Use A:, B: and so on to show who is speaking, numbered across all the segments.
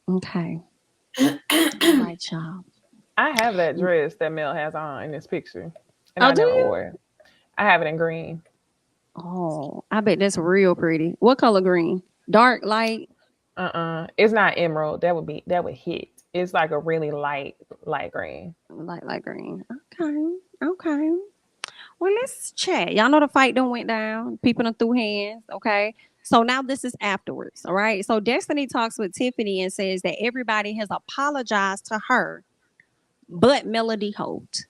A: Okay. All right, y'all.
B: I have that dress that Mel has on in this picture, and
A: Oh,
B: I
A: do
B: never
A: you?
B: wore it. I have it in green.
A: Oh, I bet that's real pretty. What color green? Dark, light,
B: It's not emerald. That would hit. It's like a really light green.
A: light green. Okay. Okay. Well, let's chat. Y'all know the fight done went down. People done threw hands. Okay. So now this is afterwards. All right. So Destiny talks with Tiffany and says that everybody has apologized to her, but Melody Holt.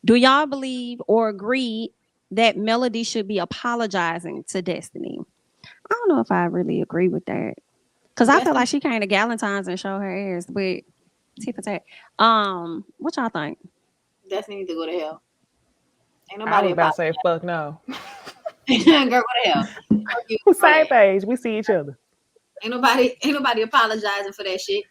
A: Do y'all believe or agree that Melody should be apologizing to Destiny? I don't know if I really agree with that. Cause I feel
C: Destiny,
A: like she came to Galentine's and showed her ass with tip for tat. What y'all think?
C: Destiny need to go to hell. Ain't
B: I
C: nobody
B: was about to
C: apologize.
B: say fuck no.
C: Girl, go to hell. Fuck you, all
B: Same
C: that.
B: page. We see each other.
C: Ain't nobody apologizing for that shit.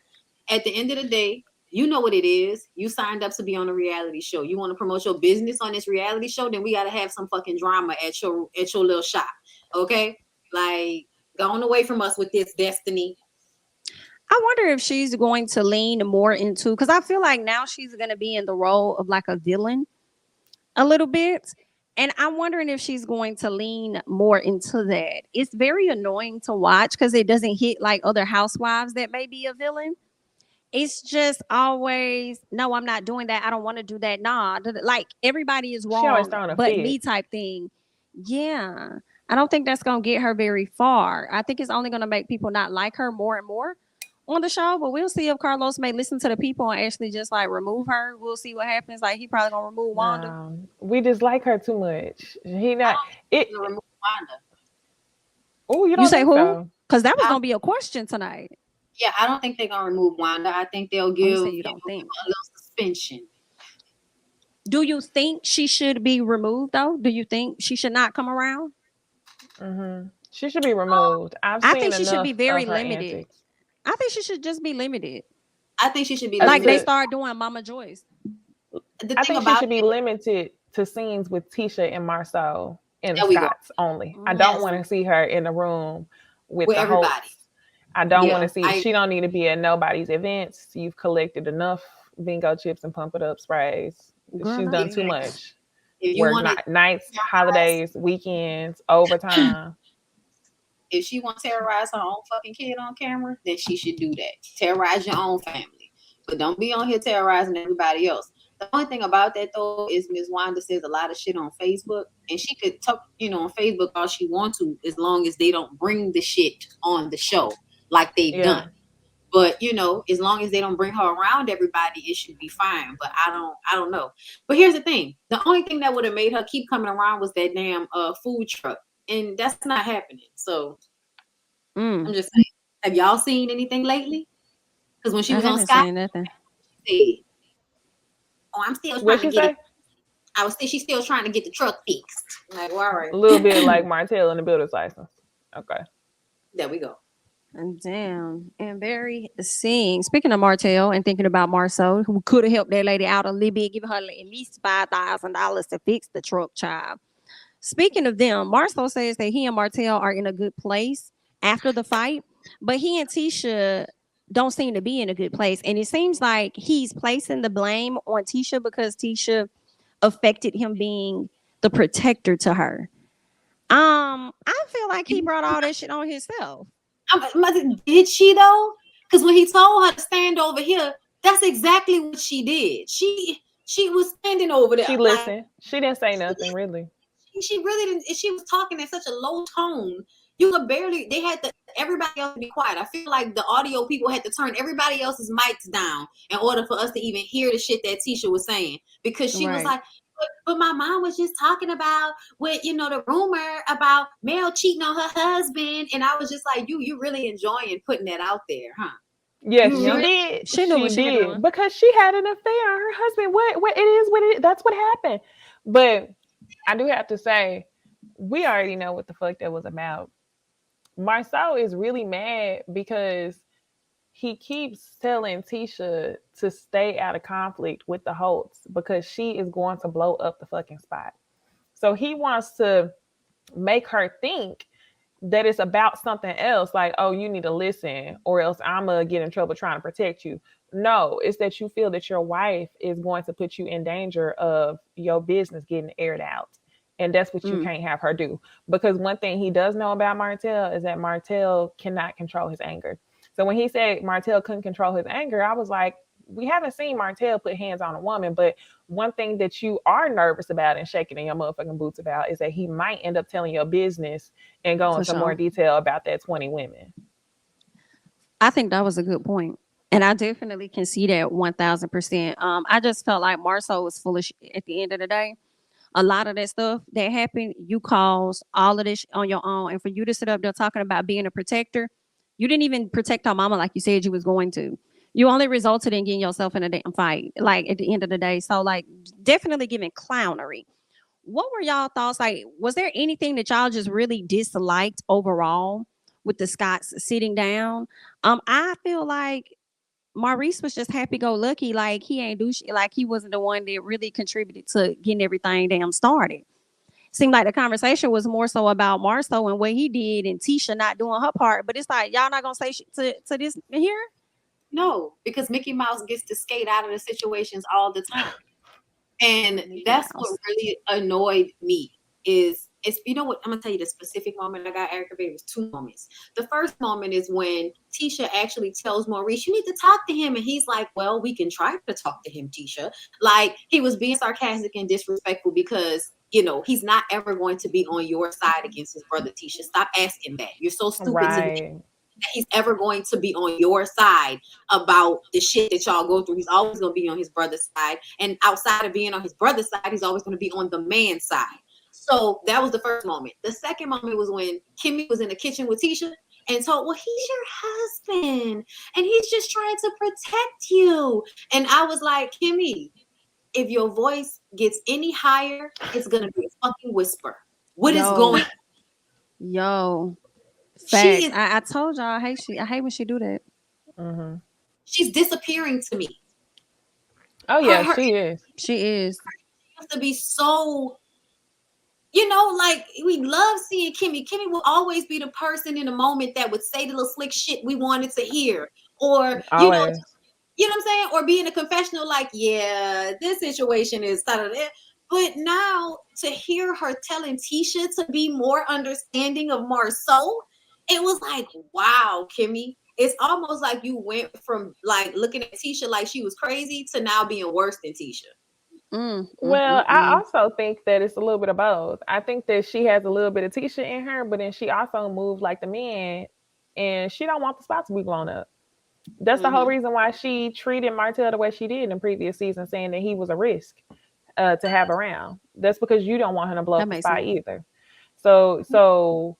C: At the end of the day, you know what it is. You signed up to be on a reality show. You want to promote your business on this reality show, then we gotta have some fucking drama at your little shop. Okay? Like, going away from us with this, Destiny.
A: I wonder if she's going to lean more into because I feel like now she's going to be in the role of like a villain a little bit. And I'm wondering if she's going to lean more into that. It's very annoying to watch because it doesn't hit like other housewives that may be a villain. It's just always, no, I'm not doing that. I don't want to do that. Nah, like everybody is
B: She always
A: wrong,
B: throwing a
A: but me
B: fit.
A: type thing. Yeah. I don't think that's going to get her very far. I think it's only going to make people not like her more and more on the show, but we'll see if Carlos may listen to the people and actually just like remove her. We'll see what happens. Like he probably gonna remove Wanda.
B: We just like her too much. He
C: I
B: not
C: don't think
B: it.
C: they're gonna remove Wanda.
B: Oh, you
A: You
B: don't
A: say
B: think
A: who?
B: so?
A: Because that was
C: I,
A: gonna be a question tonight.
C: yeah, I don't think they're gonna remove Wanda. I think they'll
A: Oh,
C: give
A: you say you don't
C: give
A: think.
C: her a little suspension.
A: Do you think she should be removed though? Do you think she should not come around?
B: She should be removed. I've
A: I
B: seen
A: think she should
B: enough
A: be very
B: of her
A: limited.
B: antics.
A: I think she should just be limited.
C: I think she should be
B: As
A: Like they
C: limited.
B: to,
A: start doing Mama Joyce.
C: The
B: I
C: thing
B: think she
C: about
B: should be
C: it,
B: limited to scenes with Tisha and Marsau and the
C: there we go.
B: Scots only. I don't
A: Mm.
B: want
C: Yes,
B: to see her in the room with
C: with
B: the
C: everybody.
B: Holtz. I don't want
C: Yeah,
B: to see.
C: I
B: She don't need to be at nobody's events. You've collected enough bingo chips and pump it up sprays.
A: Girl,
B: She's
A: not
B: done
C: if
B: too
A: yet.
B: much.
C: if you
B: Work
C: want to
B: nights,
C: terrorize,
B: holidays, weekends, overtime.
C: if she want to terrorize her own fucking kid on camera, then she should do that. Terrorize your own family, but don't be on here terrorizing everybody else. The only thing about that though is Miss Wanda says a lot of shit on Facebook, and she could talk, on Facebook all she wants to, as long as they don't bring the shit on the show like they've done.
B: Yeah.
C: But as long as they don't bring her around everybody, it should be fine. But I don't know. But here's the thing: the only thing that would have made her keep coming around was that damn food truck, and that's not happening. So I'm
A: Mm.
C: just saying. Have y'all seen anything lately? Because when she
A: I
C: was on
A: haven't
C: Sky,
A: seen nothing.
C: she said, "Oh, I'm still
B: What
C: trying to
B: she
C: get it.
B: say?
C: She's still trying to get the truck fixed." I'm like, well, all
B: A little bit
C: right,
B: like Martell in the builder's license. Okay.
C: there we go.
A: Damn. And Barry seeing, speaking of Martell and thinking about Marceau, who could have helped that lady out a little bit, giving her at least $5,000 to fix the truck, child. Speaking of them, Marceau says that he and Martell are in a good place after the fight, but he and Tisha don't seem to be in a good place. And it seems like he's placing the blame on Tisha because Tisha affected him being the protector to her. I feel like he brought all that shit on himself.
C: Did she though? Because when he told her to stand over here, that's exactly what she did. She was standing over there
B: She
C: like
B: listened. She didn't say nothing really.
C: she really didn't. She was talking in such a low tone. You could barely. They had to everybody else to be quiet. I feel like the audio people had to turn everybody else's mics down in order for us to even hear the shit that Tisha was saying because she was
A: Right.
C: like. But my mom was just talking about the rumor about Mel cheating on her husband, and I was just like, you really enjoying putting that out there, huh?
B: Yes,
C: You
B: she
A: Yep.
C: really
B: did.
A: She knew
B: She
A: what she was
B: did
A: doing.
B: because she had an affair. Her husband. What it is? What it? That's what happened. But I do have to say, we already know what the fuck that was about. Marcel is really mad because he keeps telling Tisha to stay out of conflict with the Holtz because she is going to blow up the fucking spot. So he wants to make her think that it's about something else, like, oh, you need to listen or else I'm gonna get in trouble trying to protect you. No, it's that you feel that your wife is going to put you in danger of your business getting aired out. And that's what you can't have her do. Because one thing he does know about Martell is that Martell cannot control his anger. So when he said Martell couldn't control his anger, I was like, we haven't seen Martell put hands on a woman, but one thing that you are nervous about and shaking in your motherfucking boots about is that he might end up telling your business and go
A: For
B: into more
A: sure.
B: detail about that 20 women.
A: I think that was a good point. And I definitely can see that 1000%. I just felt like Marceau was foolish at the end of the day. A lot of that stuff that happened, you caused all of this on your own. And for you to sit up there talking about being a protector, you didn't even protect our mama like you said you was going to. You only resulted in getting yourself in a damn fight, like at the end of the day. So, like, definitely giving clownery. What were y'all thoughts? Like, was there anything that y'all just really disliked overall with the Scots sitting down? I feel like Maurice was just happy go lucky, like he ain't do shit, like he wasn't the one that really contributed to getting everything damn started. Seemed like the conversation was more so about Marceau and what he did and Tisha not doing her part. But it's like y'all not gonna say shit to this here?
C: No, because Mickey Mouse gets to skate out of the situations all the time. And
A: Mickey
C: that's
A: Mouse.
C: what really annoyed me is it's you know what I'm gonna tell you the specific moment I got aggravated was two moments. The first moment is when Tisha actually tells Maurice, you need to talk to him. And he's like, well, we can try to talk to him, Tisha. Like he was being sarcastic and disrespectful because he's not ever going to be on your side against his brother, Tisha. Stop asking that. You're so stupid to think
B: Right.
C: that he's ever going to be on your side about the shit that y'all go through. He's always going to be on his brother's side. And outside of being on his brother's side, he's always going to be on the man's side. So that was the first moment. The second moment was when Kimmy was in the kitchen with Tisha and told, well, he's your husband and he's just trying to protect you. And I was like, Kimmy, if your voice gets any higher, it's going to be a fucking whisper. What is going on?
A: Yo,
C: She
A: facts.
C: is,
A: I told y'all I hate when she do that.
B: Mm-hmm.
C: she's disappearing to me.
B: Oh,
C: Her,
B: yeah,
C: her
B: she is.
A: She is.
C: has to be so, like we love seeing Kimmy. Kimmy will always be the person in the moment that would say the little slick shit we wanted to hear. Or,
B: Always.
C: what I'm saying? Or be in a confessional like, yeah, this situation is but now to hear her telling Tisha to be more understanding of Marsau, it was like, wow, Kimmy. It's almost like you went from like looking at Tisha like she was crazy to now being worse than Tisha.
B: Well, I also think that it's a little bit of both. I think that she has a little bit of Tisha in her, but then she also moves like the men, and she don't want the spot to be blown up. That's the whole reason why she treated Martell the way she did in previous seasons, saying that he was a risk to have around. That's because you don't want him to blow
A: That
B: up the
A: makes
B: spot
A: sense.
B: either. So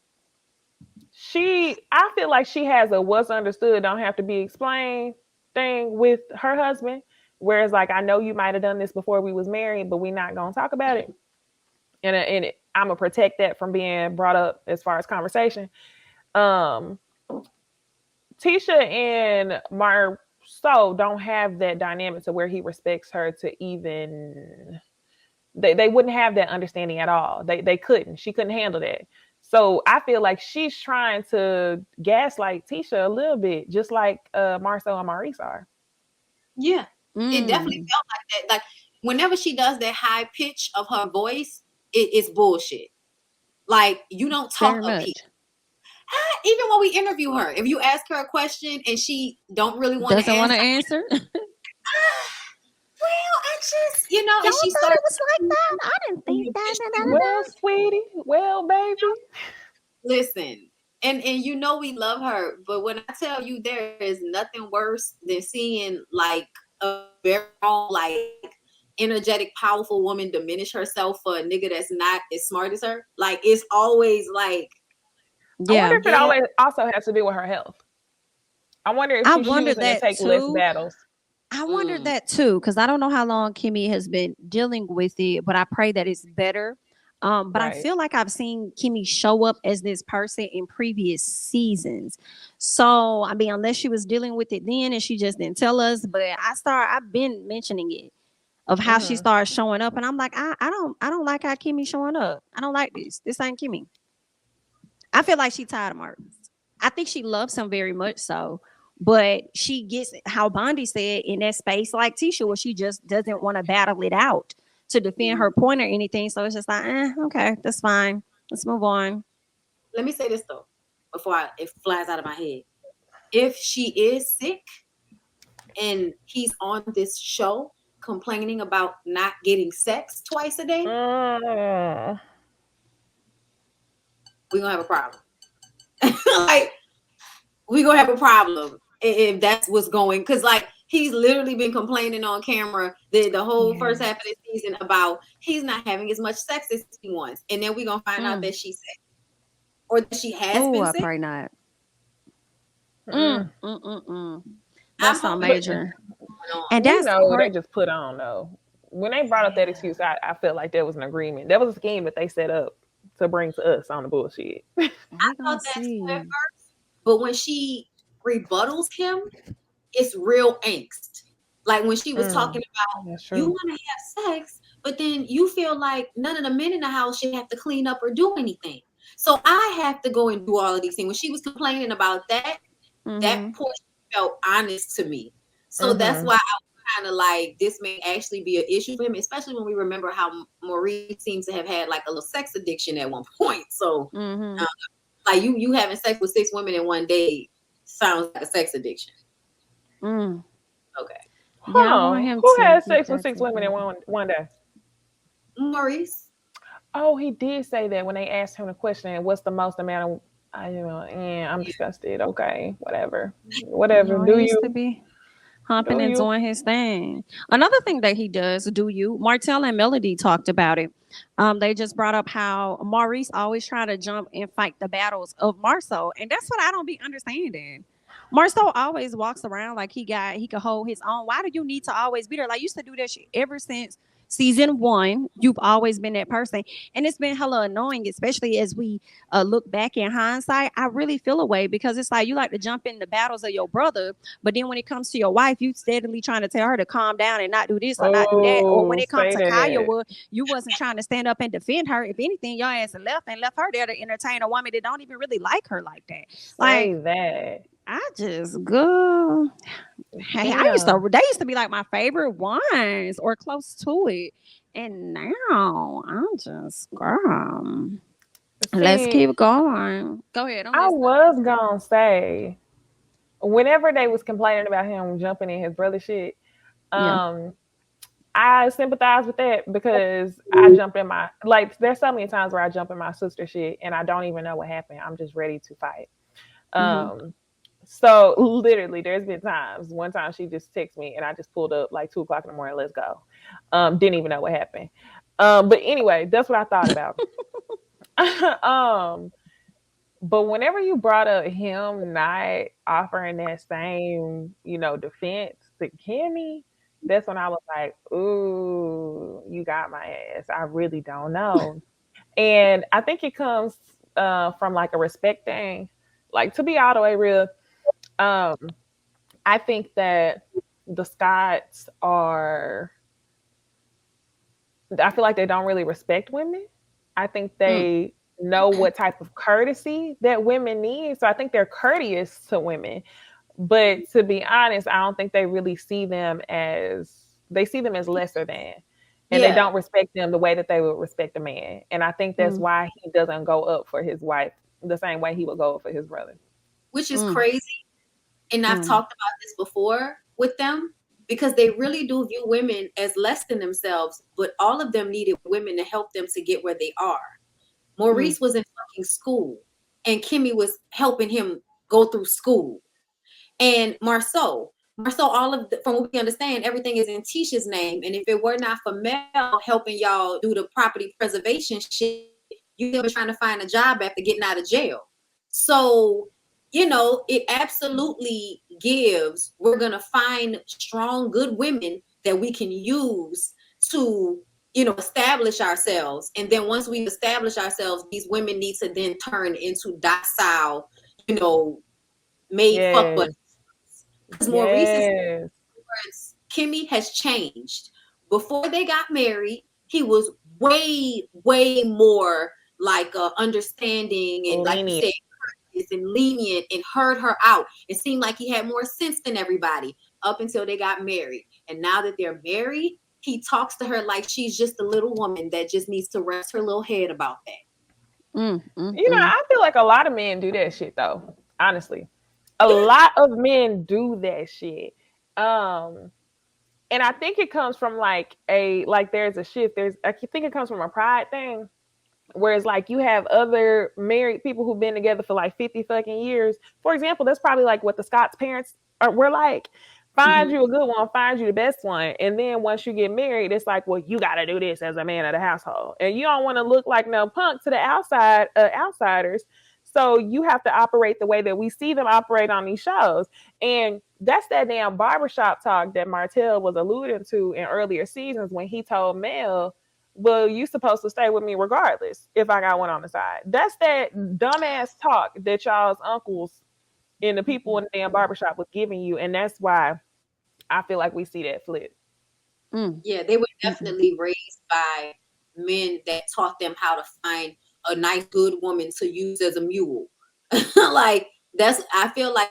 B: I feel like she has a what's understood don't have to be explained thing with her husband. Whereas, like, I know you might have done this before we was married, but we're not gonna talk about it. And I'm gonna protect that from being brought up as far as conversation. Um, Tisha and Marsau don't have that dynamic to where he respects her to even they wouldn't have that understanding at all. They couldn't. She couldn't handle that. So I feel like she's trying to gaslight Tisha a little bit, just like Marsau and Maurice are.
C: Yeah, it definitely felt like that. Like whenever she does that high pitch of her voice, it's bullshit. Like you don't talk
A: Very
C: up here.
A: much.
C: Even when we interview her, if you ask her a question and she don't really want to
A: Doesn't want
C: answer,
A: to answer.
C: well, I just,
A: Y'all
C: and she
A: thought it
C: starts
A: was like that? I didn't think that.
B: Well, sweetie. Well, baby.
C: listen. And we love her, but when I tell you there is nothing worse than seeing like a very like energetic, powerful woman diminish herself for a nigga that's not as smart as her. Like it's always like,
B: I wonder
A: Yeah.
B: if it always also has to do with her health. I wonder if
A: I
B: she's
A: wondered
B: choosing to
A: that
B: take less
A: too.
B: battles.
A: I wondered that too, because I don't know how long Kimmy has been dealing with it, but I pray that it's better. But I
B: Right.
A: feel like I've seen Kimmy show up as this person in previous seasons. So I mean, unless she was dealing with it then and she just didn't tell us, but I've been mentioning it of how she started showing up, and I'm like, I don't like how Kimmy's showing up. I don't like this. This ain't Kimmy. I feel like she tired of Maurice. I think she loves him very much so, but she gets how Bondi said in that space like Tisha, where she just doesn't want to battle it out to defend her point or anything. So it's just like, okay, that's fine. Let's move on.
C: Let me say this though, before it flies out of my head. If she is sick and he's on this show complaining about not getting sex twice a day, we're gonna have a problem. Like, we're gonna have a problem if that's what's going, because like he's literally been complaining on camera the whole first half of the season about he's not having as much sex as he wants, and then we're gonna find out that she's sick or that she has been
A: I
C: sick.
A: pray not. That's not major.
B: And that's they just put on though. When they brought up that excuse, I felt like there was an agreement. That was a scheme that they set up to bring to us on the bullshit.
C: I thought that too at first, but when she rebuttals him, it's real angst. Like when she was talking about you want to have sex, but then you feel like none of the men in the house should have to clean up or do anything. So I have to go and do all of these things. When she was complaining about that, that portion felt honest to me. So that's why I was kind of like, this may actually be an issue for him, especially when we remember how Maurice seems to have had like a little sex addiction at one point. So like you having sex with 6 women in one day sounds like a sex addiction. Okay.
B: Who had sex with 6 women in one day?
C: Maurice.
B: Oh, he did say that when they asked him the question, what's the most amount of I'm disgusted. Okay, whatever. Do
A: he
B: you
A: used to be humping and doing his thing? Another thing that he does, do you? Martell and Melody talked about it. They just brought up how Maurice always try to jump and fight the battles of Marsau, and that's what I don't be understanding. Marsau always walks around like he could hold his own. Why do you need to always be there? Like, you used to do that shit ever since season 1. You've always been that person, and it's been hella annoying, especially as we look back in hindsight. I really feel a way because it's like you like to jump in the battles of your brother, but then when it comes to your wife, you steadily trying to tell her to calm down and not do this or not do that. Or when it comes to Kaya, you wasn't trying to stand up and defend her. If anything, your ass left her there to entertain a woman that don't even really like her like that. Like that. I just go. Hey, they used to be like my favorite ones or close to it, and now I'm just let's keep going. Go ahead.
B: I was gonna say, whenever they was complaining about him jumping in his brother shit, I sympathize with that because I jump in my there's so many times where I jump in my sister shit and I don't even know what happened. I'm just ready to fight. So literally there's been times, one time she just texted me and I just pulled up like 2:00 in the morning, let's go. Didn't even know what happened. But anyway, that's what I thought about. But whenever you brought up him not offering that same, defense to Kimmy, that's when I was like, ooh, you got my ass. I really don't know. And I think it comes from like a respect thing. Like, to be all the way real, I think that the Scotts I feel like they don't really respect women. I think they know what type of courtesy that women need. So I think they're courteous to women. But to be honest, I don't think they really see them as lesser than. And they don't respect them the way that they would respect a man. And I think that's why he doesn't go up for his wife the same way he would go up for his brother.
C: Which is crazy. And I've talked about this before with them, because they really do view women as less than themselves, but all of them needed women to help them to get where they are. Maurice was in fucking school, and Kimmy was helping him go through school. And Marsau, from what we understand, everything is in Tisha's name. And if it were not for Mel helping y'all do the property preservation shit, you were trying to find a job after getting out of jail. So, it absolutely gives, we're going to find strong, good women that we can use to, establish ourselves. And then once we establish ourselves, these women need to then turn into docile, made fuck buddies. Because Maurice's Kimmy has changed. Before they got married, he was way, way more like understanding and like you
B: Lenient.
C: said, and lenient, and heard her out. It seemed like he had more sense than everybody up until they got married. And now that they're married, he talks to her like she's just a little woman that just needs to rest her little head about that.
B: I feel like a lot of men do that shit though. Honestly, a lot of men do that shit. And I think it comes from there's a shift. I think it comes from a pride thing. Whereas like you have other married people who've been together for like 50 fucking years. For example, that's probably like what the Scott's parents were like. Find you a good one, find you the best one. And then once you get married, it's like, well, you got to do this as a man of the household. And you don't want to look like no punk to the outsiders. So you have to operate the way that we see them operate on these shows. And that's that damn barbershop talk that Martell was alluding to in earlier seasons when he told Mel, well, you supposed to stay with me regardless if I got one on the side. That's that dumbass talk that y'all's uncles and the people in the damn barbershop was giving you. And that's why I feel like we see that flip.
C: Yeah, they were definitely raised by men that taught them how to find a nice, good woman to use as a mule. Like, I feel like,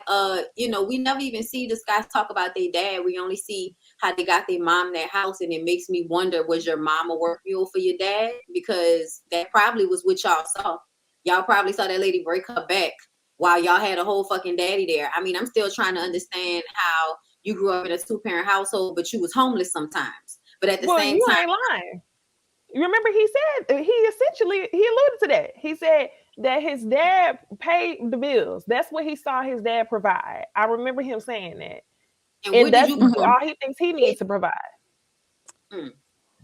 C: we never even see this guys talk about their dad. We only see how they got their mom in their house. And it makes me wonder, was your mom a work mule for your dad? Because that probably was what y'all saw. Y'all probably saw that lady break her back while y'all had a whole fucking daddy there. I mean, I'm still trying to understand how you grew up in a 2-parent household, but you was homeless sometimes. But at the same time,
B: you ain't lying. You remember he alluded to that. He said that his dad paid the bills. That's what he saw his dad provide. I remember him saying that. And that's all he thinks he needs to provide.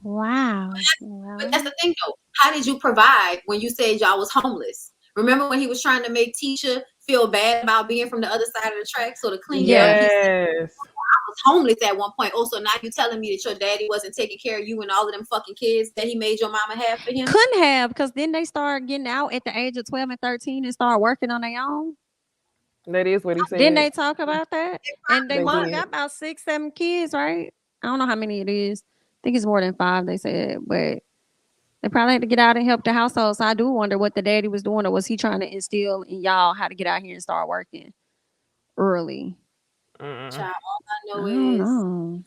A: Wow.
C: But that's the thing though. How did you provide when you said y'all was homeless? Remember when he was trying to make Tisha feel bad about being from the other side of the track? So to clean up, he said, I was homeless at one point. Oh, so now you telling me that your daddy wasn't taking care of you and all of them fucking kids that he made your mama have for him?
A: Couldn't have, because then they start getting out at the age of 12 and 13 and start working on their own.
B: That is what he said.
A: Didn't they talk about that? And they mom got about 6, 7 kids, right? I don't know how many it is. I think it's more than 5, they said, but they probably had to get out and help the household. So I do wonder what the daddy was doing, or was he trying to instill in y'all how to get out here and start working early?
C: Child, all I know is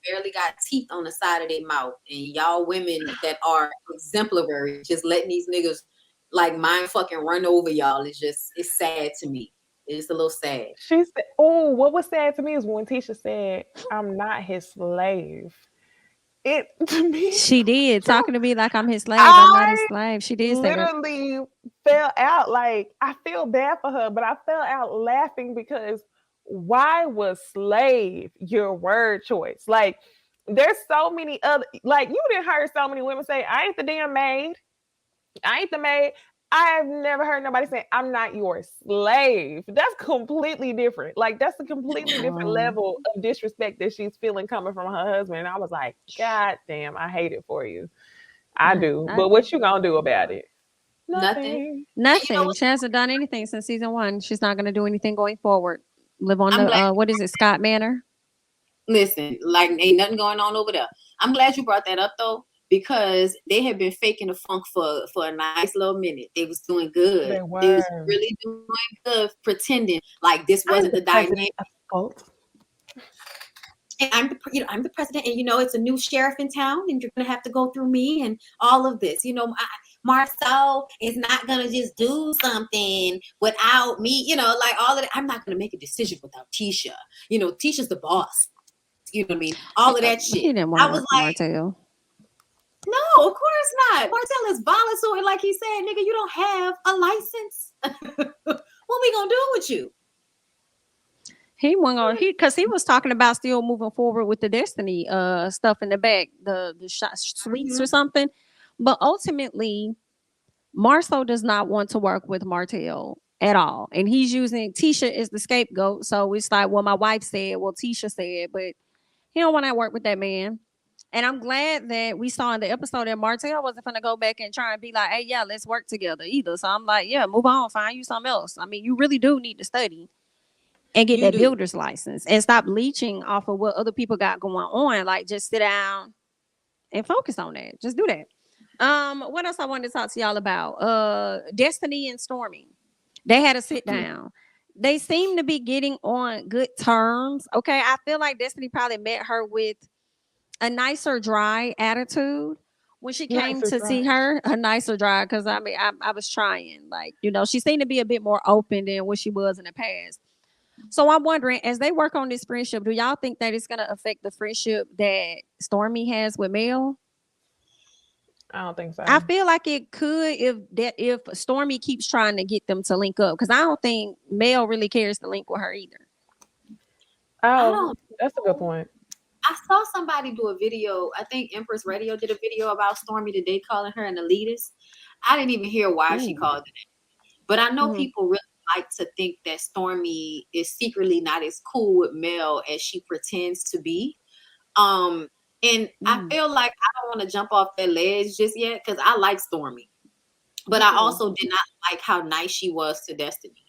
C: barely got teeth on the side of their mouth, and y'all women that are exemplary just letting these niggas like mind fucking run over y'all. It's sad to me. It's a little sad.
B: She said, "Oh, what was sad to me is when Tisha said, I'm not his slave." It to me,
A: she did talking to me like I'm his slave. I'm not his slave. She did say that.
B: Literally fell out. Like, I feel bad for her, but I fell out laughing because why was slave your word choice? Like, there's so many other, like, you didn't hear so many women say, I ain't the damn maid. I ain't the maid. I've never heard nobody say, I'm not your slave. That's completely different. Like, that's a completely different level of disrespect that she's feeling coming from her husband. And I was like, God damn, I hate it for you. I do. But what you gonna do about it?
C: Nothing.
A: She hasn't done anything since season 1. She's not gonna do anything going forward. Live on what is it, Scott Manor?
C: Listen, like, ain't nothing going on over there. I'm glad you brought that up though, because they had been faking the funk for a nice little minute. They was doing good. They was really doing good, pretending like this wasn't the dynamic. And I'm the president, and it's a new sheriff in town, and you're gonna have to go through me and all of this. Marsau is not gonna just do something without me. Like all of that. I'm not gonna make a decision without Tisha. Tisha's the boss. You know what I mean? All of that shit. I was like,
A: Martell.
C: No, of course not. Martell is volatile, like he said, nigga, you don't have a license. What we gonna do with you?
A: He went on because he was talking about still moving forward with the Destiny stuff in the back, the suites or something. But ultimately, Marsau does not want to work with Martell at all. And he's using Tisha as the scapegoat. So it's like, well, my wife said, well, Tisha said, but he don't want to work with that man. And I'm glad that we saw in the episode that Martell wasn't going to go back and try and be like, hey, yeah, let's work together either. So I'm like, yeah, move on, find you something else. I mean, you really do need to study and get that builder's license and stop leeching off of what other people got going on. Like, just sit down and focus on that. Just do that. What else I wanted to talk to y'all about? Destiny and Stormy. They had a sit down. They seem to be getting on good terms. Okay. I feel like Destiny probably met her with a nicer dry attitude when she came
B: Nicer
A: to see
B: dry.
A: her. A nicer dry, because I mean I was trying, like, she seemed to be a bit more open than what she was in the past. So I'm wondering, as they work on this friendship, do y'all think that it's going to affect the friendship that Stormy has with Mel?
B: I don't think
A: I
B: so.
A: feel like it could, if Stormy keeps trying to get them to link up, because I don't think Mel really cares to link with her either.
C: I
B: Oh,
C: don't
B: that's a good
C: know.
B: point.
C: I saw somebody do a video. I think Empress Radio did a video about Stormy today, calling her an elitist. I didn't even hear why she
B: Ooh.
C: called it that. But I know
A: Mm-hmm.
C: people really like to think that Stormy is secretly not as cool with Mel as she pretends to be. And I
A: Mm.
C: feel like I don't want to jump off that ledge just yet because I like Stormy, but I
A: Mm-hmm.
C: also did not like how nice she was to Destiny.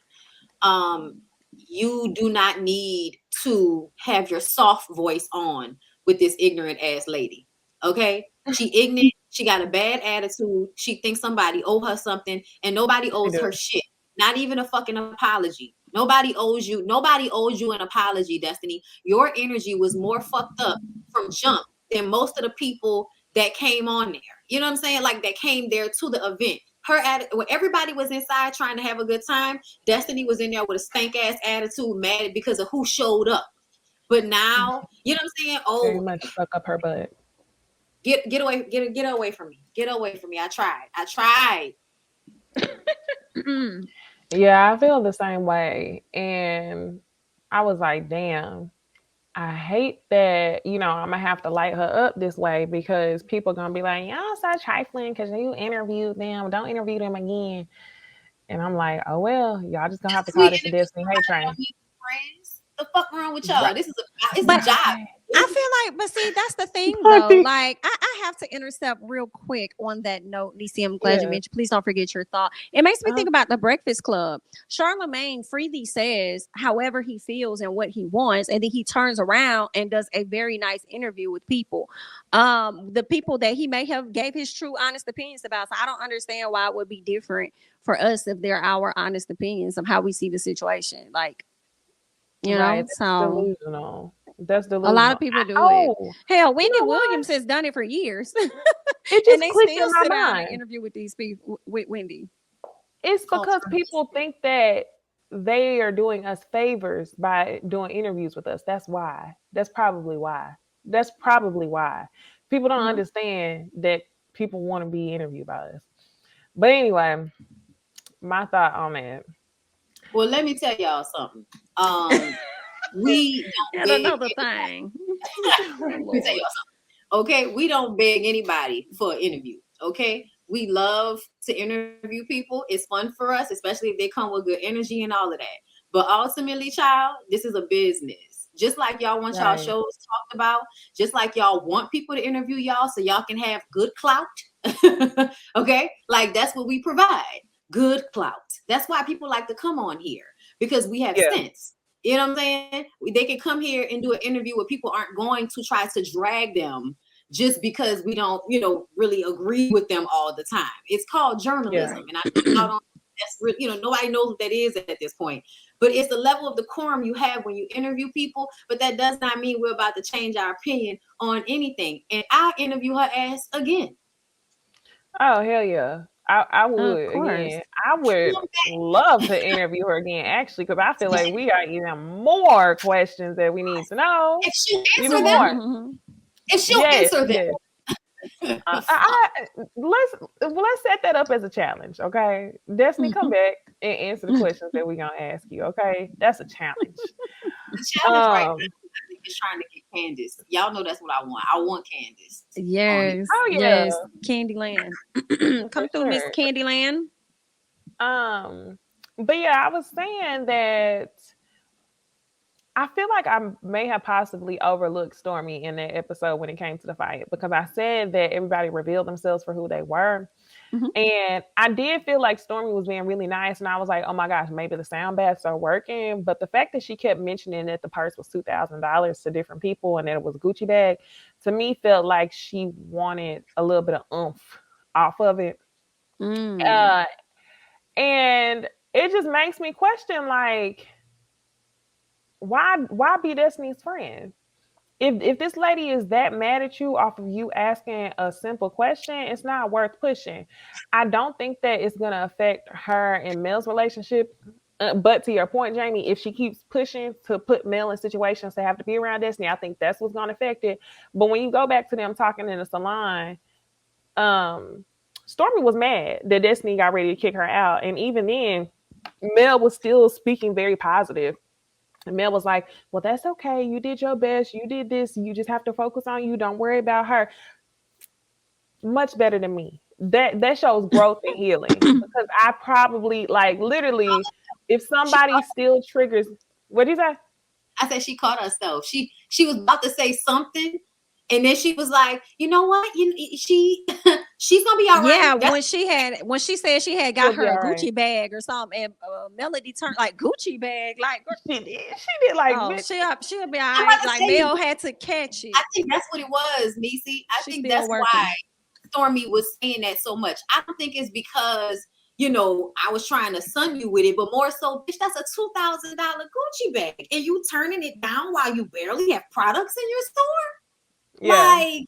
C: um you do not need to have your soft voice on with this ignorant ass lady. Okay, she ignorant, she got a bad attitude, she thinks somebody owe her something, and nobody
B: She
C: owes
B: do.
C: her shit, not even a fucking apology. Nobody owes you an apology, Destiny. Your energy was more fucked up from jump than most of the people that came on there. You know what I'm saying? Like, that came there to the event. When everybody was inside trying to have a good time, Destiny was in there with a stank ass attitude, mad because of who showed up. But now, you know what I'm saying?
B: Very
C: Oh,
B: much stuck up her butt.
C: get away, get away from me. Get away from me. I tried.
B: Yeah, I feel the same way. And I was like, damn, I hate that, I'm gonna have to light her up this way because people gonna be like, y'all so trifling because you interviewed them. Don't interview them again. And I'm like, oh well, y'all just gonna have to
C: We
B: call this a
C: interview
B: Destiny hate
C: somebody
B: train.
C: don't need friends. The fuck wrong with
B: Right.
C: y'all? It's a
A: But
C: job.
B: Right.
A: I feel like, but see, that's the thing though.
B: Right.
A: Like, I have to intercept real quick on that note. DC, I'm glad you
B: Yeah.
A: mentioned. Please don't forget your thought. It makes me
B: Uh-huh.
A: think about the Breakfast Club. Charlemagne freely says however he feels and what he wants, and then he turns around and does a very nice interview with people. The people that he may have gave his true, honest opinions about. So I don't understand why it would be different for us if they're our honest opinions of how we see the situation. Like,
B: Right. That's
A: so.
B: delusional. That's
A: A lot
B: delusional.
A: of people do it.
B: Oh,
A: Hell,
B: you
A: Wendy
B: know what?
A: Williams has done it for years,
B: It
A: and
B: just
A: they
B: clicked in
A: still
B: my
A: sit down and
B: mind.
A: interview with these people with Wendy.
B: It's
C: Called
B: because people think that they are doing us favors by doing interviews with us. That's why. That's probably why. That's probably why. People don't
A: Mm-hmm.
B: understand that people want to be interviewed by us. But anyway, my thought on that.
C: Well, let me tell y'all something. We don't
A: And
C: beg.
A: another thing, oh
C: Let me tell
A: Lord,
C: y'all something. Okay, we don't beg anybody for an interview. Okay, we love to interview people. It's fun for us, especially if they come with good energy and all of that. But ultimately, child, this is a business. Just like y'all want y'all
B: Right.
C: shows talked about, just like y'all want people to interview y'all so y'all can have good clout. Okay, like that's what we provide. Good clout. That's why people like to come on here because we have
B: Yeah.
C: sense. You know what I'm saying? They can come here and do an interview where people aren't going to try to drag them just because we don't, really agree with them all the time. It's called
B: Yeah.
C: journalism, and I don't. That's really, nobody knows what that is at this point. But it's the level of decorum you have when you interview people. But that does not mean we're about to change our opinion on anything. And I interview her ass again.
B: Oh hell yeah. I
A: of
B: would
A: course.
B: again. I would love to interview her again, actually, because I feel like we got even more questions that we need to know.
C: If she'll
B: Even
C: answer them,
B: more.
A: Mhm.
C: if she'll
B: Yes,
C: answer
B: yes.
C: them.
B: Let's set that up as a challenge, okay? Destiny, come
A: Mhm.
B: back and answer the questions that we're gonna ask you, okay? That's a challenge.
C: The challenge right now,
B: Um,
C: I think, is trying to get Candace. Y'all know that's what I want. I want Candace on here.
A: Yes,
B: oh yeah,
A: yes, Candyland.
B: for
A: Come through, Miss
B: sure.
A: Candyland.
B: Um, but yeah, I was saying that I feel like I may have possibly overlooked Stormy in that episode when it came to the fight because I said that everybody revealed themselves for who they were.
A: Mhm.
B: And I did feel like Stormy was being really nice. And I was like, oh my gosh, maybe the sound baths are working. But the fact that she kept mentioning that the purse was $2,000 to different people and that it was a Gucci bag, to me felt like she wanted a little bit of oomph off of it.
A: Mm.
B: And it just makes me question, like, why be Destiny's friend? If this lady is that mad at you off of you asking a simple question, it's not worth pushing. I don't think that it's gonna affect her and Mel's relationship. But to your point, Jamie, if she keeps pushing to put Mel in situations to have to be around Destiny, I think that's what's gonna affect it. But when you go back to them talking in the salon, um, Stormy was mad that Destiny got ready to kick her out, and even then, Mel was still speaking very positive. And Mel was like, well, that's okay. You did your best. You did this. You just have to focus on you. Don't worry about her. Much better than me. That shows growth and healing. Because I probably, like, literally, if somebody still triggers, what do you say?
C: I said she caught herself. She was about to say something, and then she was like, you know what? She's gonna be all right.
A: Yeah, when she said she had got
B: She'll
A: her
B: be
A: a
B: all right.
A: Gucci bag or something, and Melody turned like Gucci bag, like
B: She did. She did, like,
A: oh,
B: bitch.
A: she'll be all
C: I'm
A: right.
C: about to
A: Like
C: say,
A: Mel had to catch
C: I
A: it.
C: think that's what it was, Niecy. I
A: She's
C: think
A: still
C: that's why
A: working.
C: Stormy was saying that so much. I don't think it's because, I was trying to sun you with it, but more so, bitch, that's a $2,000 Gucci bag. And you turning it down while you barely have products in your store?
B: Yeah.
C: Like,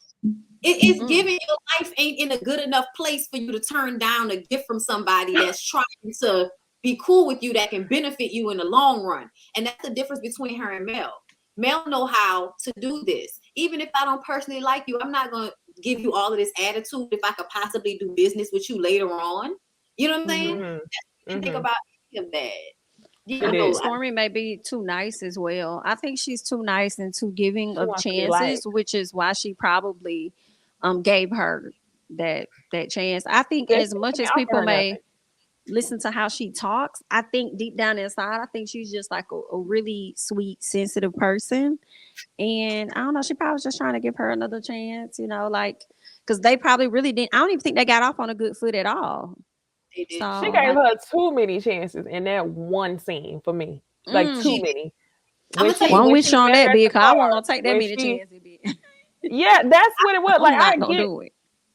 C: it's giving your life ain't in a good enough place for you to turn down a gift from somebody that's trying to be cool with you, that can benefit you in the long run. And that's the difference between her and Mel. Mel know how to do this. Even if I don't personally like you, I'm not going to give you all of this attitude if I could possibly do business with you later on. You know what I'm saying?
B: Mm-hmm.
C: I think about any of that.
B: She
A: I think
B: did.
A: Stormy may be too nice as well. I think she's too nice and too giving
B: She
A: of
B: wants to be liked.
A: chances, which is why she probably gave her that chance. I think
B: Yeah, she
A: as much
B: didn't
A: as
B: offer
A: people
B: her
A: may
B: nothing.
A: listen to how she talks, I think deep down inside, I think she's just like a really sweet, sensitive person. And I don't know, she probably was just trying to give her another chance, like, because they probably really didn't. I don't even think they got off on a good foot at all.
C: They
A: So
C: didn't.
B: She
A: I
B: gave her
A: think,
B: too many chances in that one scene for me. Like, too
C: She
A: mm,
C: did.
B: many.
C: I'm
B: When
C: gonna tell
B: she
C: you.
A: one
B: when
A: wish
B: she
A: on
B: met
A: that
B: her at
A: bit,
B: the
A: because I
B: car,
A: wasn't gonna take that
B: when
A: many
B: she
A: chances, bitch.
B: yeah, that's what it was. Like,
A: I'm not gonna do it.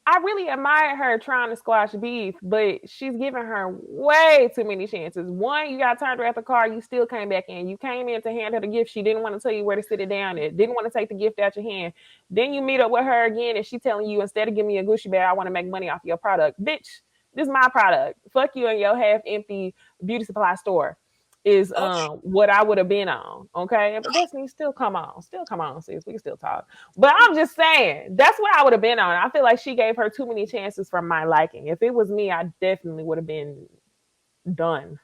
B: I really admire her trying to squash beef, but she's giving her way too many chances. One, you got turned her at the car, you still came back in. You came in to hand her the gift. She didn't want to tell you where to sit it down at. Didn't want to take the gift out your hand. Then you meet up with her again, and she telling you, instead of giving me a Gucci bag, I want to make money off your product. Bitch, this is my product. Fuck you and your half empty beauty supply store is what I would have been on. Okay. But Destiny, still come on. Still come on, sis. We can still talk. But I'm just saying, that's what I would have been on. I feel like she gave her too many chances for my liking. If it was me, I definitely would have been done.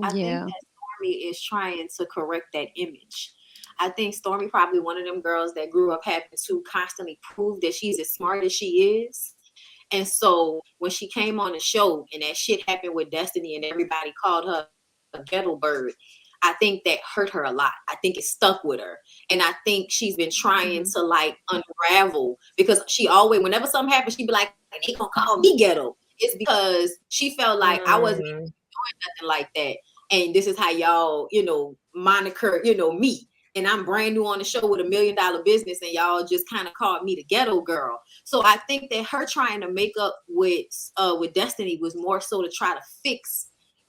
C: I think
A: Yeah.
C: that Stormy is trying to correct that image. I think Stormy probably one of them girls that grew up having to constantly prove that she's as smart as she is. And so when she came on the show and that shit happened with Destiny and everybody called her a ghetto bird, I think that hurt her a lot. I think it stuck with her. And I think she's been trying to like unravel, because she always, whenever something happens, she'd be like, they gonna call me ghetto. It's because she felt like I wasn't
B: Mm.
C: doing nothing like that. And this is how y'all, moniker, me. And I'm brand new on the show with $1 million business, and y'all just kind of called me the ghetto girl. So I think that her trying to make up with Destiny was more so to try to fix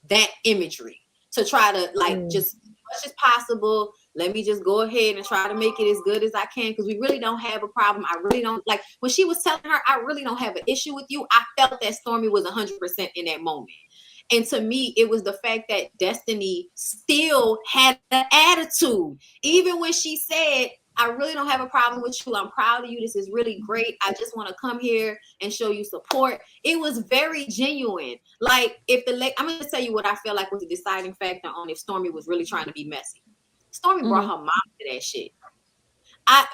C: that imagery, to try to like just as much as possible. Let me just go ahead and try to make it as good as I can, because we really don't have a problem. I really don't, like when she was telling her, I really don't have an issue with you. I felt that Stormy was 100% in that moment. And to me, it was the fact that Destiny still had the attitude. Even when she said, I really don't have a problem with you. I'm proud of you. This is really great. I just want to come here and show you support. It was very genuine. Like, I'm going to tell you what I feel like was the deciding factor on if Stormy was really trying to be messy. Stormy brought her mom to that shit.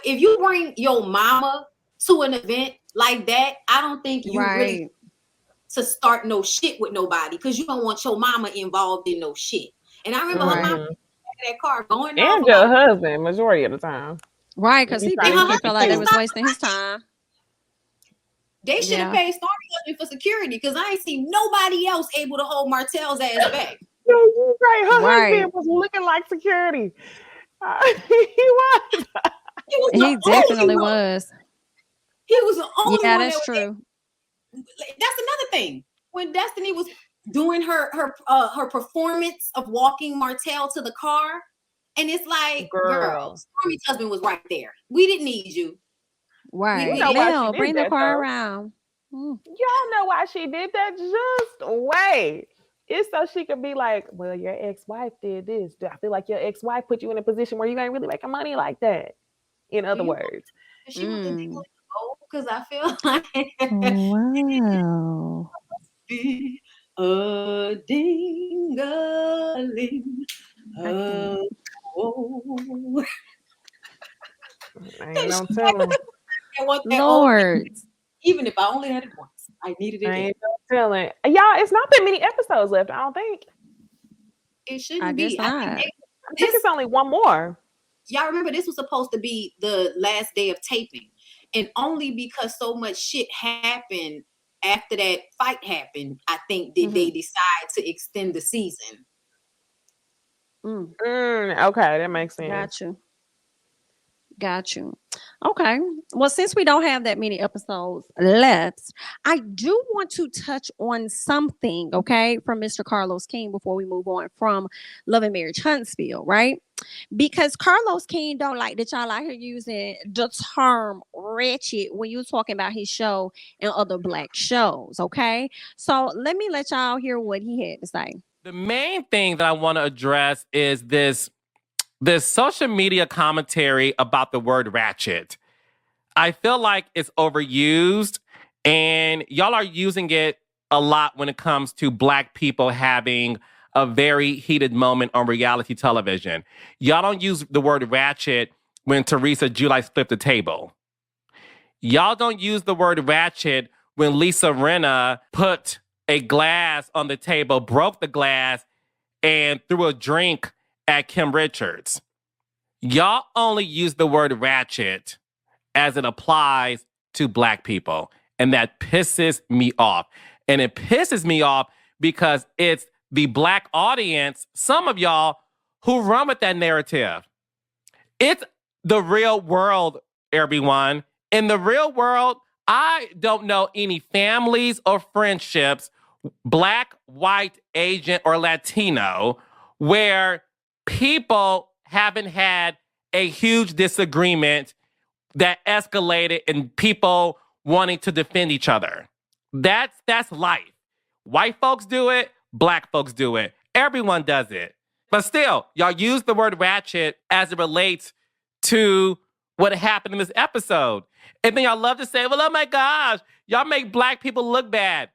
C: If you bring your mama to an event like that, I don't think you really to start no shit with nobody, because you don't want your mama involved in no shit. And I remember her mom in that car going off
B: And your
C: about
B: husband, majority of the time.
A: Right,
B: You
A: because
B: be
A: he
B: trying
C: and
B: to
C: her
A: definitely
B: keep
A: felt
B: it
C: husband
A: like they
C: was
B: cute.
A: was
C: not.
A: wasting his time.
C: They should have
A: Yeah.
C: paid Stormy husband for security, because I ain't seen nobody else able to hold Martell's ass back.
B: No, you right. Her
A: Right.
B: husband was looking like security. He was.
C: He was the
A: He
C: only
A: definitely
C: one.
A: was.
C: He was the only
A: Yeah,
C: one that
A: that's
C: was able.
A: true.
C: another thing. When Destiny was doing her performance of walking Martell to the car, and it's like, girl, Stormy's husband was right there. We didn't need you.
A: Right.
B: You know why she
A: Lil,
B: did
A: bring the
B: that,
A: car
B: though.
A: around.
B: Y'all know why she did that. Just wait. It's so she could be like, well, your ex-wife did this. I feel like your ex-wife put you in a position where you ain't really making money like that. In other words.
C: She was the because I feel like
A: Wow.
C: be a ding-a-ling. Oh.
B: I ain't no telling.
A: Lord.
C: Even if I only had it once, I needed it.
B: I ain't no telling. Y'all, it's not that many episodes left, I don't think.
C: It shouldn't be.
B: I think it's only one more.
C: Y'all remember this was supposed to be the last day of taping. And only because so much shit happened after that fight happened, I think did they decide to extend the season.
B: Okay, that makes sense.
A: Got you. Okay. Well, since we don't have that many episodes left, I do want to touch on something, okay, from Mr. Carlos King before we move on from Love and Marriage Huntsville, right? Because Carlos King don't like that y'all out here using the term wretched when you're talking about his show and other black shows, okay? So let me let y'all hear what he had to say.
D: The main thing that I want to address is this social media commentary about the word ratchet. I feel like it's overused, and y'all are using it a lot when it comes to black people having a very heated moment on reality television. Y'all don't use the word ratchet when Teresa July flipped the table. Y'all don't use the word ratchet when Lisa Rinna put a glass on the table, broke the glass, and threw a drink at Kim Richards. Y'all only use the word ratchet as it applies to black people. And that pisses me off. And it pisses me off because it's the black audience, some of y'all, who run with that narrative. It's the real world, everyone. In the real world, I don't know any families or friendships, black, white, Asian, or Latino, where people haven't had a huge disagreement that escalated in people wanting to defend each other. That's life. White folks do it, black folks do it. Everyone does it. But still, y'all use the word ratchet as it relates to what happened in this episode. And then y'all love to say, well, oh my gosh, y'all make black people look bad.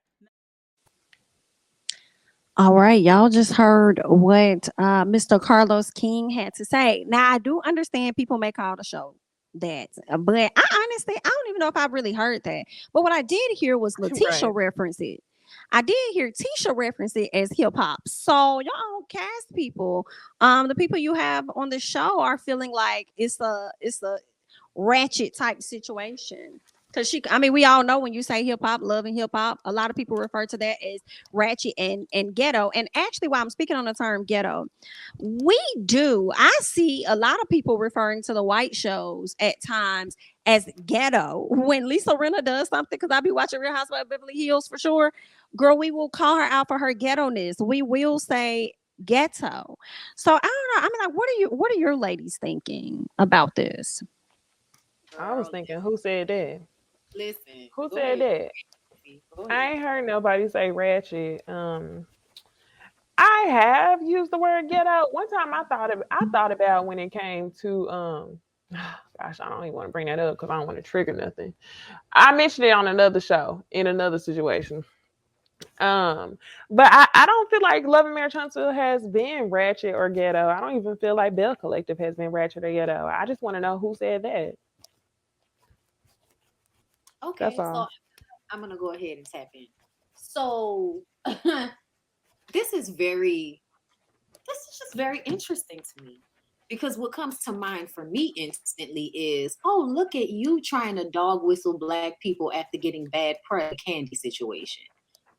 A: All right, y'all just heard what Mr. Carlos King had to say. Now, I do understand people may call the show that, but I honestly, I don't even know if I've really heard that. But what I did hear was Letitia reference it. I did hear Tisha reference it as hip hop. So y'all cast people, the people you have on the show are feeling like it's a ratchet type situation. Cause we all know when you say hip hop, love and hip hop, a lot of people refer to that as ratchet and ghetto. And actually, while I'm speaking on the term ghetto, I see a lot of people referring to the white shows at times as ghetto. When Lisa Rinna does something, because I be watching Real Housewives of Beverly Hills for sure, girl, we will call her out for her ghetto-ness. We will say ghetto. So I don't know. I mean, like, what are your ladies thinking about this?
B: I was thinking, who said that?
C: Listen.
B: Who said that? I ain't heard nobody say ratchet. I have used the word ghetto. One time I thought about when it came to gosh, I don't even want to bring that up because I don't want to trigger nothing. I mentioned it on another show in another situation. But I don't feel like Love and Marriage Huntsville has been ratchet or ghetto. I don't even feel like Bell Collective has been ratchet or ghetto. I just want to know who said that.
C: Okay,
B: that's all.
C: So I'm gonna go ahead and tap in. So this is just very interesting to me, because what comes to mind for me instantly is, oh, look at you trying to dog whistle black people after getting bad press, Candy situation.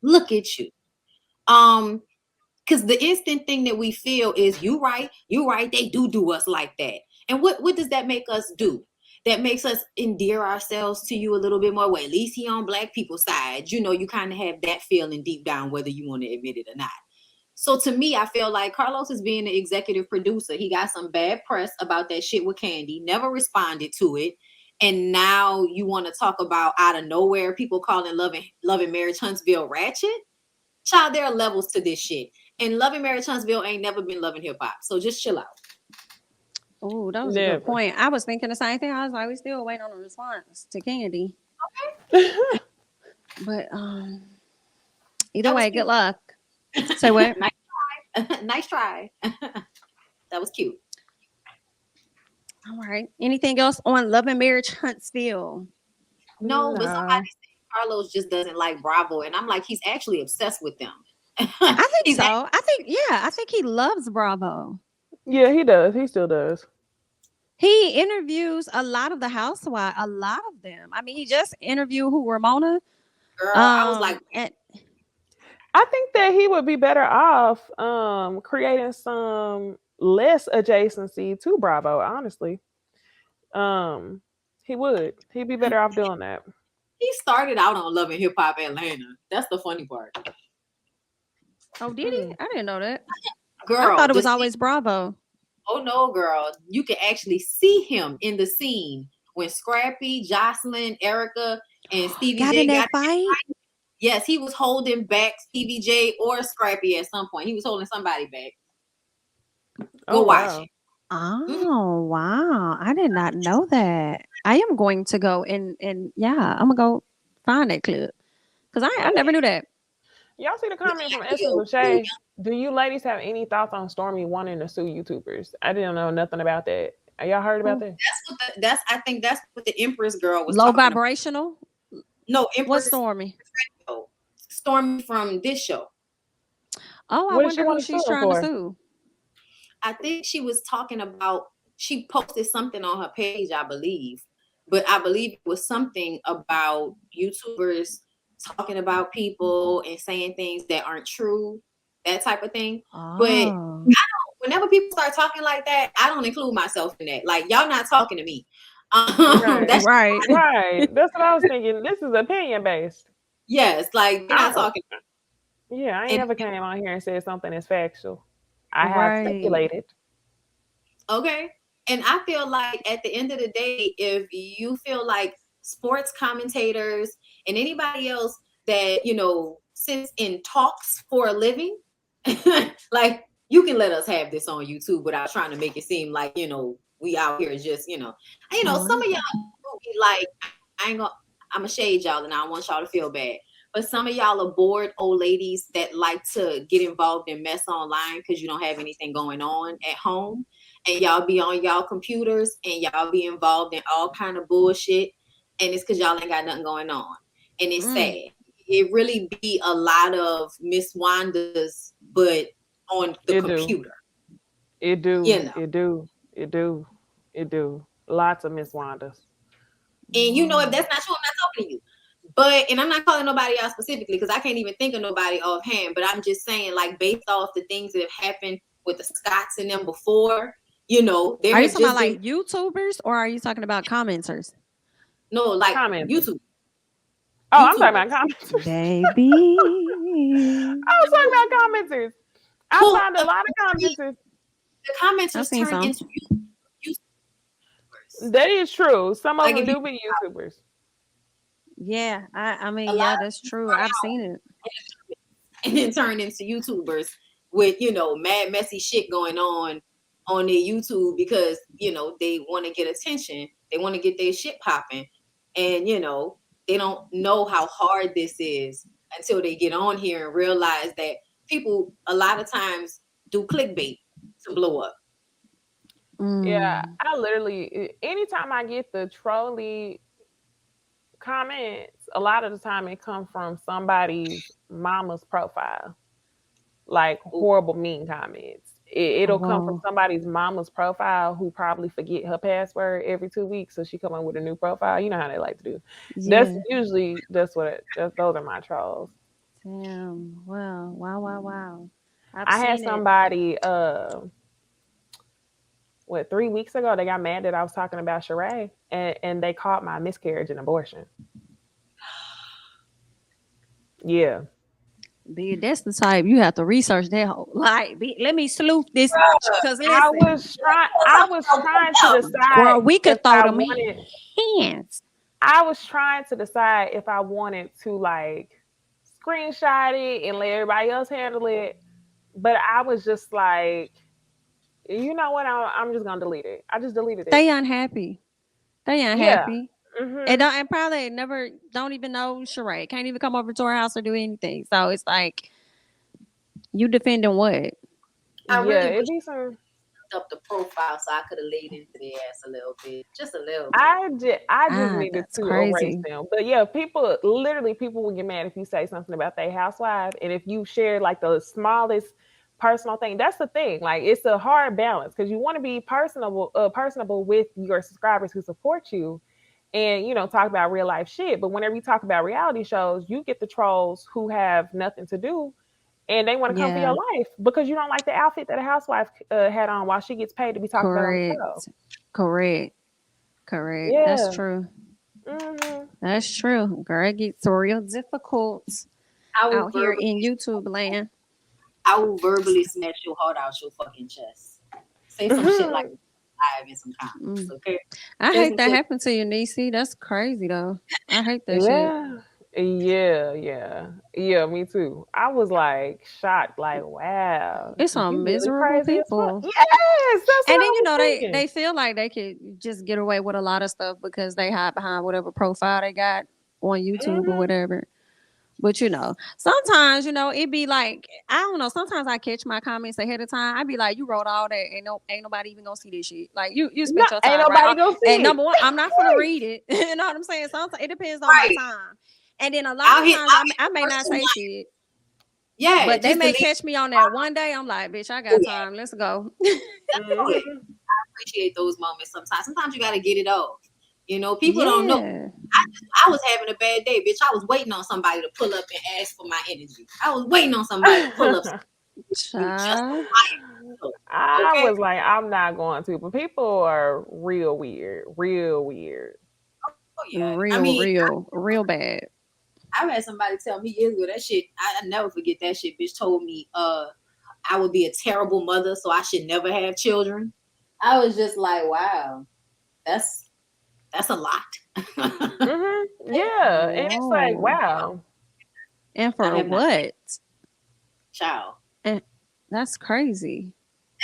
C: Look at you. Because the instant thing that we feel is, you right, they do us like that. And what does that make us do? that makes us endear ourselves to you a little bit more. Well, at least he on black people's side. You know, you kind of have that feeling deep down, whether you want to admit it or not. So to me, I feel like Carlos is being the executive producer. He got some bad press about that shit with Candy, never responded to it. And now you want to talk about out of nowhere people calling Love and Marriage Huntsville ratchet? Child, there are levels to this shit. And Love and Marriage Huntsville ain't never been loving hip hop. So just chill out.
A: Oh, that was a
B: Never.
A: good point. I was thinking the same thing. I was like, we still waiting on a response to Candy. But either
C: That was
A: way, good
C: cute.
A: luck. Say what?
C: Nice try. That was cute.
A: All right. Anything else on Love and Marriage Huntsville?
C: No, but
B: No.
C: somebody said Carlos just doesn't like Bravo. And I'm like, he's actually obsessed with them.
A: I think
C: He's
A: so. I think he loves Bravo.
B: Yeah, he does. He still does.
A: He interviews a lot of the housewives, a lot of them. I mean, he just interviewed Ramona.
C: Girl, I was like,
A: And
B: I think that he would be better off creating some less adjacency to Bravo, honestly. He would. He'd be better off doing that.
C: he started out on Love and Hip Hop Atlanta. That's the funny part.
A: oh, did he? I didn't know that.
C: Girl,
A: I thought it was
C: the
A: always Bravo.
C: oh no, girl. You can actually see him in the scene when Scrappy, Jocelyn, Erica, and Stevie
A: Got
C: J
A: in
C: got
A: that fight?
C: yes, he was holding back Stevie J or Scrappy at some point. He was holding somebody back. Go watch it.
A: Oh wow! I did not know that. I am going to go and yeah, I'm gonna go find that clip because I never knew that.
B: Y'all see the comment from Essence of Shay? Do you ladies have any thoughts on Stormy wanting to sue YouTubers? I didn't know nothing about that. Y'all heard about that?
C: I think that's what the Empress girl was
A: Low
C: talking about.
A: vibrational.
C: No,
A: What's
C: Empress
A: Stormy?
C: Stormy from this show.
A: Oh, I
B: What does she
A: wonder who
B: want to
A: she's
B: sue her
A: trying to
B: for?
A: sue.
C: I think she was talking about, she posted something on her page, I believe. But I believe it was something about YouTubers talking about people and saying things that aren't true, that type of thing. But
A: Oh,
C: whenever people start talking like that, I don't include myself in that. Like, y'all not talking to me.
B: Right.
C: That's
A: right.
B: Right. That's what I was thinking. This is opinion based.
C: yes, like you're not talking.
B: Yeah, I ain't
C: And
B: never came on here and said something is factual. I have
A: Right.
B: speculated.
C: okay. And I feel like at the end of the day, if you feel like sports commentators and anybody else that, you know, sits in talks for a living, like you can let us have this on YouTube without trying to make it seem like, you know, we out here just, some of y'all be like, I ain't gonna, I'm gonna shade y'all and I don't want y'all to feel bad. But some of y'all are bored old ladies that like to get involved in mess online because you don't have anything going on at home. And y'all be on y'all computers and y'all be involved in all kind of bullshit. And it's because y'all ain't got nothing going on. And it's sad. It really be a lot of Miss Wanda's, but on the computer.
B: It do.
C: You know.
B: It do. It do. It do. Lots of Miss Wandas.
C: And you know, if that's not true, I'm not talking to you. But, and I'm not calling nobody out specifically because I can't even think of nobody offhand, but I'm just saying, like, based off the things that have happened with the Scotts and them before, you know,
A: Are you talking about like YouTubers or are you talking about commenters?
C: No, like
B: Commenters.
C: YouTube.
B: Oh, I'm talking about commenters.
A: Baby.
B: I was talking about commenters. I find a lot of commenters.
C: The commenters turn into YouTubers.
B: That is true. Some of
C: Like,
B: them
C: if
B: do be YouTubers.
A: Yeah, I mean,
C: A
A: yeah,
C: lot
A: that's true. I've seen it.
C: and then turn into YouTubers with, you know, mad messy shit going on their YouTube because, you know, they want to get attention. They want to get their shit popping. And, you know, they don't know how hard this is until they get on here and realize that people a lot of times do clickbait to blow up.
B: Yeah, I literally, anytime I get the trolley comments, a lot of the time it comes from somebody's mama's profile, like horrible mean comments. It'll come from somebody's mama's profile who probably forget her password every 2 weeks, so she come in with a new profile. You know how they like to do.
A: Yeah.
B: Those are my trolls.
A: Damn. Wow.
B: I had somebody 3 weeks ago, they got mad that I was talking about Sheree, and they called my miscarriage and abortion. Yeah.
A: Bitch, that's the type you have to research that whole. Like, let me sleuth this because
B: I
A: listen,
B: was trying to
A: girl,
B: decide
A: we could
B: if
A: throw
B: I
A: them
B: wanted.
A: hands.
B: I was trying to decide if I wanted to like screenshot it and let everybody else handle it, but I was just like, you know what? I'm just gonna delete it. I just deleted it.
A: They unhappy. They
B: Yeah.
A: unhappy.
B: Hmm.
A: And probably never don't even know Sheree. Can't even come over to her house or do anything. So it's like you defending what?
C: I
B: Yeah.
C: really
B: It
C: wish
B: be some.
C: I up the profile so I could have laid into their ass a little bit, just a little bit.
B: I just needed
A: That's
B: to erase
A: crazy.
B: them. But yeah, people will get mad if you say something about their housewife, and if you share like the smallest personal thing. That's the thing. Like it's a hard balance because you want to be personable with your subscribers who support you, and talk about real life shit. But whenever you talk about reality shows, you get the trolls who have nothing to do. And they want to come for your
A: Yeah,
B: life because you don't like the outfit that a housewife had on while she gets paid to be talked about on the show.
A: correct. Correct. Correct. That's
B: Yeah.
A: true.
B: Hmm.
A: That's true. Girl, it gets real difficult
C: I will
A: out here
C: verbally,
A: in YouTube land.
C: I will verbally smash your heart out your fucking chest. Say some shit like live in some comments,
A: Mm.
C: okay?
A: I
C: Say
A: hate
C: some
A: that
C: shit.
A: happened to you, Niecy. That's crazy though. I hate that shit.
B: Yeah. Yeah, me too. I was like shocked, like, wow,
A: It's
B: you
A: some
B: really
A: miserable
B: crazy as fuck.
A: people.
B: Yes, that's
A: And
B: what
A: then
B: I was
A: they
B: thinking.
A: feel like they could just get away with a lot of stuff because they hide behind whatever profile they got on YouTube or
B: Hmm.
A: whatever. But sometimes it be like I don't know. Sometimes I catch my comments ahead of time. I be like, you wrote all that, ain't nobody even gonna see this shit. Like you
B: No,
A: spent your
B: ain't
A: time, right?
B: nobody gonna
A: And
B: see it.
A: number one, I'm not gonna
B: Right.
A: read it. You know what I'm saying? Sometimes it depends on my
C: Right.
A: time. And then a lot
C: I'll
A: of
C: hit
A: times
C: I'll hit
A: I
C: the
A: may not
C: person
A: say
C: like,
A: shit,
C: yeah,
A: but they
C: just
A: may
C: delete.
A: catch me on that one day. I'm like, bitch, I
C: Oh
A: got
C: yeah,
A: time. Let's go.
C: that's good.
B: Hmm.
C: Appreciate those moments sometimes. Sometimes you gotta get it off. People don't know.
A: Yeah.
C: I was having a bad day, bitch. I was waiting on somebody to pull up and ask for my energy. I was waiting on somebody to pull up with just
A: Child.
B: I
C: okay.
B: was like, I'm not going to, but people are real weird, real weird.
C: Oh yeah. I
A: Real,
C: mean,
A: real, real bad.
C: I've had somebody tell me years ago that shit. I never forget that shit. Bitch told me, I would be a terrible mother, so I should never have children. I was just like, wow, that's a lot.
B: Yeah, and it's like,
A: Whoa.
B: wow.
A: And
C: I
A: for
C: have not,
A: what?
C: child.
A: And that's crazy.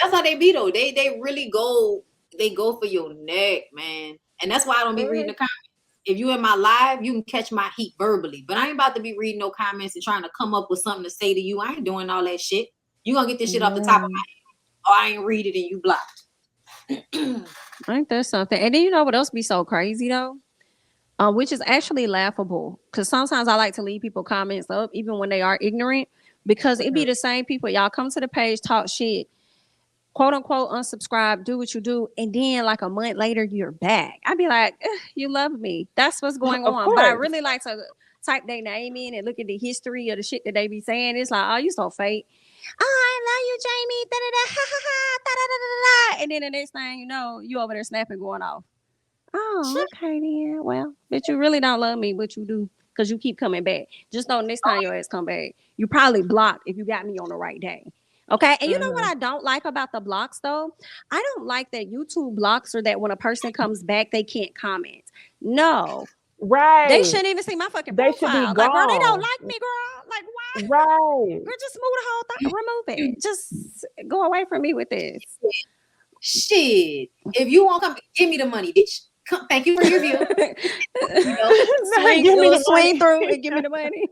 C: That's how they be though. They really go. They go for your neck, man. And that's why I don't be reading the
B: Mhm.
C: comments. If you in my live, you can catch my heat verbally. But I ain't about to be reading no comments and trying to come up with something to say to you. I ain't doing all that shit. You gonna get this shit off the top of
A: Yeah.
C: my head. Or I ain't read it and you blocked.
A: Ain't there something? And then what else be so crazy though? Which is actually laughable. Cause sometimes I like to leave people comments up, even when they are ignorant, because it be
B: Mhm.
A: the same people. Y'all come to the page, talk shit, quote unquote unsubscribe, do what you do, and then like a month later you're back. I'd be like, you love me. That's what's going
B: Of
A: on. But I
B: course.
A: really like to type their name in and look at the history of the shit that they be saying. It's like, oh, you so fake. Oh, I love you, Jamie. Da, da, da, ha, ha, ha, da, da, da, da, da. And then the next thing you know, you over there snapping going off. Oh, okay then. Well, but you really don't love me, but you do. Because you keep coming back. Just know next time your ass come back, you probably blocked if you got me on the right day. Okay. And you know what
B: Mhm.
A: I don't like about the blocks though? I don't like that YouTube blocks or that when a person comes back, they can't comment. No. They
B: Right.
A: shouldn't even see my fucking
B: They should be
A: profile. Like, girl, they don't
B: gone.
A: like me, girl. Like, why?
B: Right.
A: Girl, just move the whole thing. Remove
C: You
A: it. Just go away from me with this.
C: shit. If you won't come, give me the money, bitch. Come, thank you for your view. You know,
B: Give me the
A: Swing
B: money.
A: through and give me the money.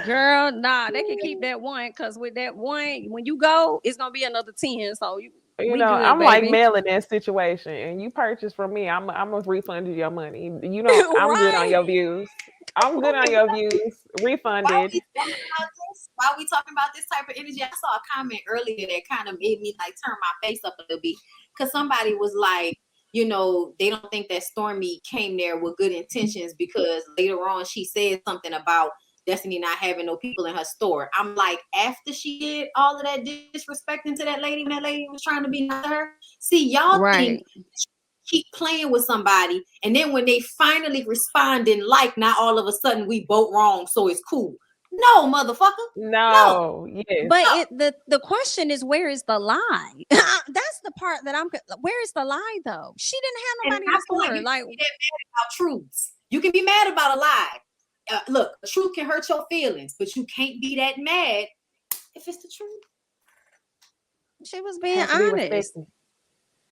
A: Girl, nah, they can keep that one because with that one, when you go, it's gonna be another 10. So we good,
B: I'm like
A: baby.
B: Mel in that situation, and you purchase from me. I'm gonna refund you your money. You know, I'm good on
A: Right.
B: your views. I'm good on your views.
C: while
B: Refunded.
C: we talking about this, while we talking about this type of energy, I saw a comment earlier that kind of made me like turn my face up a little bit because somebody was like, they don't think that Stormy came there with good intentions because later on she said something about Destiny not having no people in her store. I'm like, after she did all of that disrespecting to that lady when that lady was trying to be nice to her, see, y'all think keep playing with somebody, and then when they finally respond in like, now all of a sudden we both wrong, so it's cool. No, motherfucker.
B: No. Yes.
A: But the question is, where is the lie? That's the part that where is the lie though? She didn't have nobody in the store. Like,
C: you can be mad about truths. You can be mad about a lie. Look, the truth can hurt your feelings, but you can't be that mad if it's the truth.
A: She was being honest.